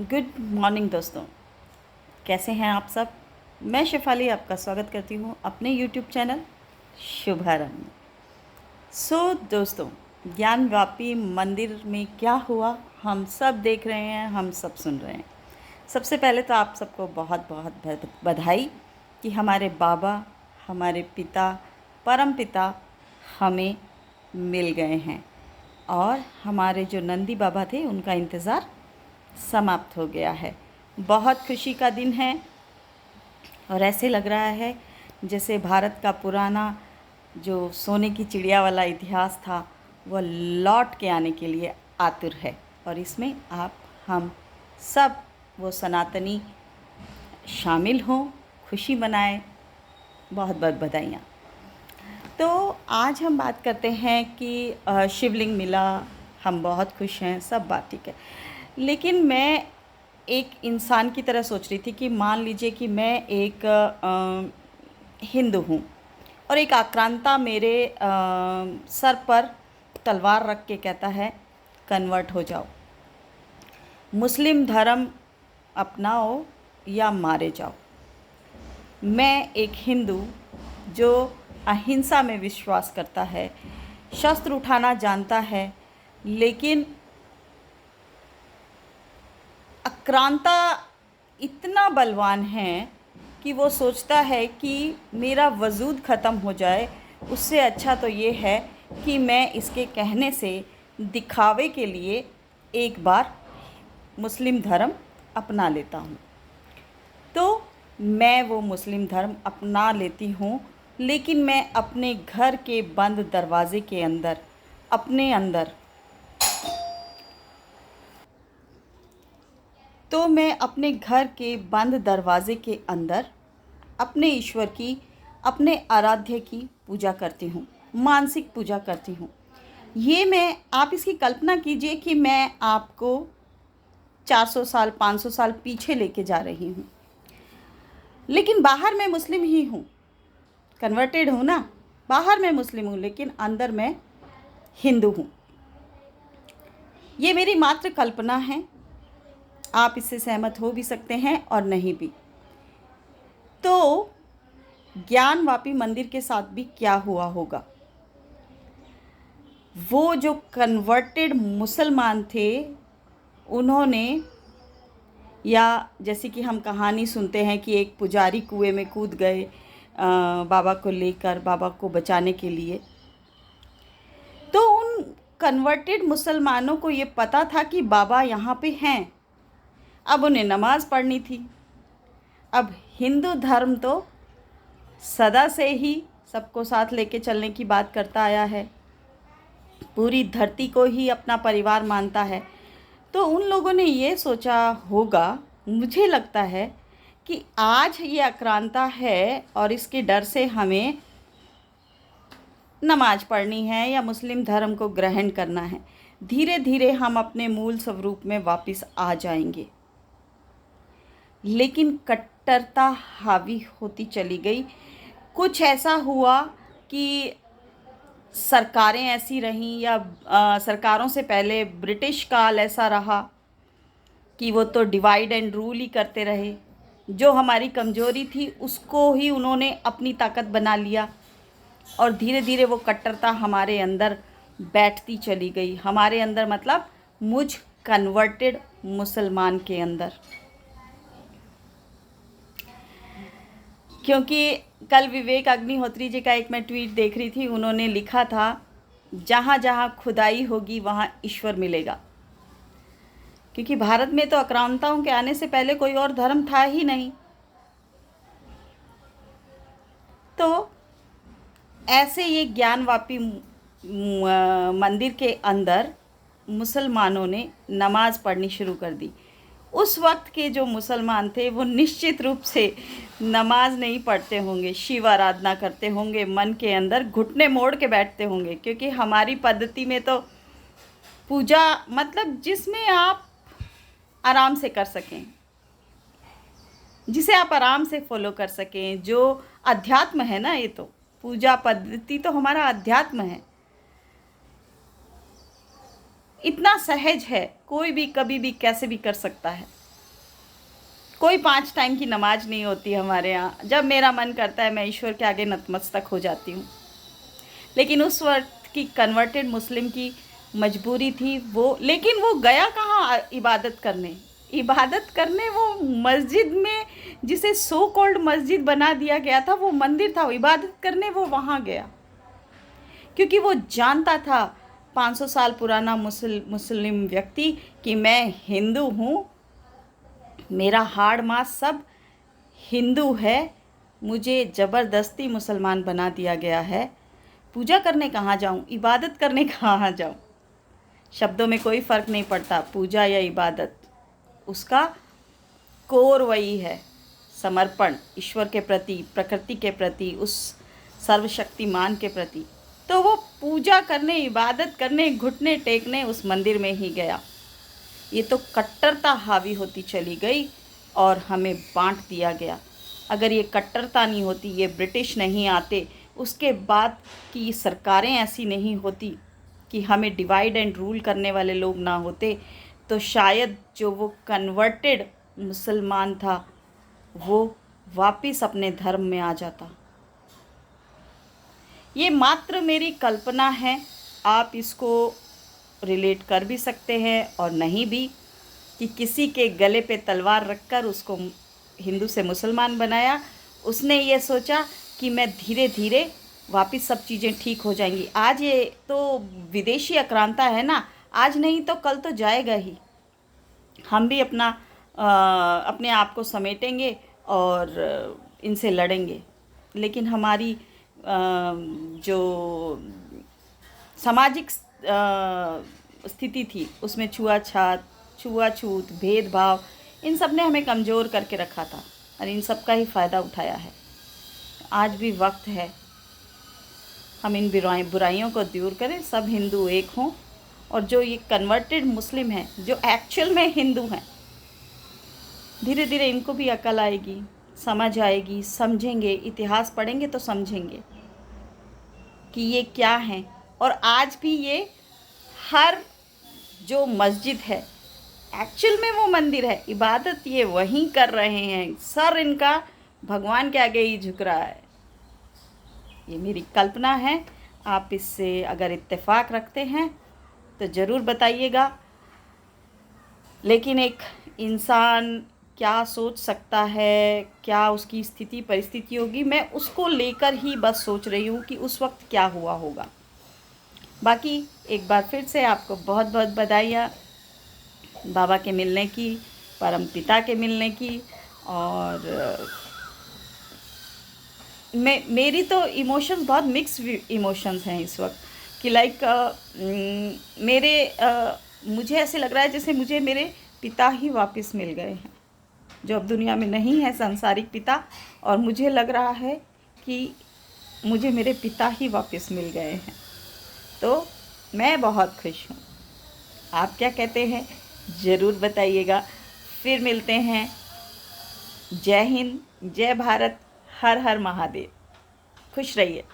Good morning दोस्तों, कैसे हैं आप सब। मैं शेफाली आपका स्वागत करती हूँ अपने यूट्यूब चैनल शुभारंभ में। दोस्तों, ज्ञानवापी मंदिर में क्या हुआ हम सब देख रहे हैं, हम सब सुन रहे हैं। सबसे पहले तो आप सबको बहुत बहुत बधाई कि हमारे बाबा, हमारे पिता, परम पिता हमें मिल गए हैं और हमारे जो नंदी बाबा थे उनका इंतज़ार समाप्त हो गया है। बहुत खुशी का दिन है और ऐसे लग रहा है जैसे भारत का पुराना जो सोने की चिड़िया वाला इतिहास था वह लौट के आने के लिए आतुर है। और इसमें आप हम सब वो सनातनी शामिल हों, खुशी मनाएं। बहुत बहुत बधाइयाँ। तो आज हम बात करते हैं कि शिवलिंग मिला, हम बहुत खुश हैं, सब बात ठीक है। लेकिन मैं एक इंसान की तरह सोच रही थी कि मान लीजिए कि मैं एक हिंदू हूँ और एक आक्रांता मेरे सर पर तलवार रख के कहता है कन्वर्ट हो जाओ, मुस्लिम धर्म अपनाओ या मारे जाओ। मैं एक हिंदू जो अहिंसा में विश्वास करता है, शस्त्र उठाना जानता है, लेकिन आक्रांता इतना बलवान है कि वो सोचता है कि मेरा वजूद ख़त्म हो जाए, उससे अच्छा तो ये है कि मैं इसके कहने से, दिखावे के लिए एक बार मुस्लिम धर्म अपना लेता हूँ। तो मैं वो मुस्लिम धर्म अपना लेती हूँ, लेकिन मैं अपने घर के बंद दरवाज़े के अंदर, अपने अंदर तो मैं अपने घर के बंद दरवाज़े के अंदर अपने ईश्वर की, अपने आराध्य की पूजा करती हूँ, मानसिक पूजा करती हूँ। ये मैं, आप इसकी कल्पना कीजिए कि मैं आपको 400 साल 500 साल पीछे लेके जा रही हूँ, लेकिन बाहर मैं मुस्लिम ही हूँ, कन्वर्टेड हूँ ना। बाहर मैं मुस्लिम हूँ लेकिन अंदर मैं हिंदू हूँ। ये मेरी मात्र कल्पना है, आप इससे सहमत हो भी सकते हैं और नहीं भी। तो ज्ञानवापी मंदिर के साथ भी क्या हुआ होगा। वो जो कन्वर्टेड मुसलमान थे, उन्होंने, या जैसे कि हम कहानी सुनते हैं कि एक पुजारी कुएं में कूद गए बाबा को लेकर, बाबा को बचाने के लिए। तो उन कन्वर्टेड मुसलमानों को ये पता था कि बाबा यहाँ पे हैं। अब उन्हें नमाज़ पढ़नी थी। अब हिंदू धर्म तो सदा से ही सबको साथ लेके चलने की बात करता आया है, पूरी धरती को ही अपना परिवार मानता है। तो उन लोगों ने ये सोचा होगा, मुझे लगता है, कि आज ये आक्रांता है और इसके डर से हमें नमाज पढ़नी है या मुस्लिम धर्म को ग्रहण करना है। धीरे धीरे हम अपने मूल स्वरूप में वापस आ जाएंगे। लेकिन कट्टरता हावी होती चली गई। कुछ ऐसा हुआ कि सरकारें ऐसी रहीं, या सरकारों से पहले ब्रिटिश काल ऐसा रहा कि वो तो डिवाइड एंड रूल ही करते रहे। जो हमारी कमज़ोरी थी उसको ही उन्होंने अपनी ताकत बना लिया और धीरे धीरे वो कट्टरता हमारे अंदर बैठती चली गई। हमारे अंदर मतलब मुझ कन्वर्टेड मुसलमान के अंदर। क्योंकि कल विवेक अग्निहोत्री जी का एक मैं ट्वीट देख रही थी, उन्होंने लिखा था जहाँ जहाँ खुदाई होगी वहाँ ईश्वर मिलेगा। क्योंकि भारत में तो आक्रांताओं के आने से पहले कोई और धर्म था ही नहीं। तो ऐसे ये ज्ञानवापी मंदिर के अंदर मुसलमानों ने नमाज़ पढ़नी शुरू कर दी। उस वक्त के जो मुसलमान थे वो निश्चित रूप से नमाज नहीं पढ़ते होंगे, शिव आराधना करते होंगे, मन के अंदर घुटने मोड़ के बैठते होंगे। क्योंकि हमारी पद्धति में तो पूजा मतलब जिसमें आप आराम से कर सकें, जिसे आप आराम से फॉलो कर सकें, जो अध्यात्म है ना, ये तो पूजा पद्धति तो हमारा अध्यात्म है। इतना सहज है, कोई भी कभी भी कैसे भी कर सकता है। कोई 5 टाइम की नमाज नहीं होती हमारे यहाँ। जब मेरा मन करता है मैं ईश्वर के आगे नतमस्तक हो जाती हूँ। लेकिन उस वक्त की कन्वर्टेड मुस्लिम की मजबूरी थी वो, लेकिन वो गया कहाँ इबादत करने? इबादत करने वो मस्जिद में, जिसे सो कॉल्ड मस्जिद बना दिया गया था, वो मंदिर था, इबादत करने वो वहाँ गया। क्योंकि वो जानता था 500 साल पुराना मुस्लिम व्यक्ति कि मैं हिंदू हूँ, मेरा हाड़ मांस सब हिंदू है, मुझे ज़बरदस्ती मुसलमान बना दिया गया है। पूजा करने कहाँ जाऊँ, इबादत करने कहाँ जाऊँ? शब्दों में कोई फ़र्क नहीं पड़ता, पूजा या इबादत, उसका कोर वही है, समर्पण ईश्वर के प्रति, प्रकृति के प्रति, उस सर्वशक्तिमान के प्रति। तो वो पूजा करने, इबादत करने, घुटने टेकने उस मंदिर में ही गया। ये तो कट्टरता हावी होती चली गई और हमें बांट दिया गया। अगर ये कट्टरता नहीं होती, ये ब्रिटिश नहीं आते, उसके बाद की सरकारें ऐसी नहीं होती कि हमें डिवाइड एंड रूल करने वाले लोग ना होते, तो शायद जो वो कन्वर्टेड मुसलमान था वो वापस अपने धर्म में आ जाता। ये मात्र मेरी कल्पना है, आप इसको रिलेट कर भी सकते हैं और नहीं भी, कि किसी के गले पे तलवार रखकर उसको हिंदू से मुसलमान बनाया। उसने ये सोचा कि मैं धीरे धीरे वापस सब चीज़ें ठीक हो जाएंगी। आज ये तो विदेशी आक्रांता है ना, आज नहीं तो कल तो जाएगा ही। हम भी अपने आप को समेटेंगे और इनसे लड़ेंगे। लेकिन हमारी जो सामाजिक स्थिति थी उसमें छुआछूत, भेदभाव, इन सब ने हमें कमज़ोर करके रखा था और इन सब का ही फ़ायदा उठाया है। आज भी वक्त है हम इन बुराइयों को दूर करें, सब हिंदू एक हों। और जो ये कन्वर्टेड मुस्लिम हैं, जो एक्चुअल में हिंदू हैं, धीरे धीरे इनको भी अकल आएगी, समझ आएगी, समझेंगे, इतिहास पढ़ेंगे तो समझेंगे कि ये क्या है। और आज भी ये हर जो मस्जिद है एक्चुअल में वो मंदिर है, इबादत ये वहीं कर रहे हैं, सर इनका भगवान के आगे ही झुक रहा है। ये मेरी कल्पना है, आप इससे अगर इत्तेफाक रखते हैं तो ज़रूर बताइएगा। लेकिन एक इंसान क्या सोच सकता है, क्या उसकी स्थिति परिस्थिति होगी, मैं उसको लेकर ही बस सोच रही हूँ कि उस वक्त क्या हुआ होगा। बाकी एक बार फिर से आपको बहुत बहुत बधाइयाँ बाबा के मिलने की, परम पिता के मिलने की। और मेरी तो इमोशंस बहुत मिक्स इमोशंस हैं इस वक्त कि लाइक मुझे ऐसे लग रहा है जैसे मुझे मेरे पिता ही वापस मिल गए हैं, जो अब दुनिया में नहीं है, सांसारिक पिता। और मुझे लग रहा है कि मुझे मेरे पिता ही वापस मिल गए हैं, तो मैं बहुत खुश हूँ। आप क्या कहते हैं ज़रूर बताइएगा। फिर मिलते हैं। जय हिंद, जय भारत, हर हर महादेव। खुश रहिए।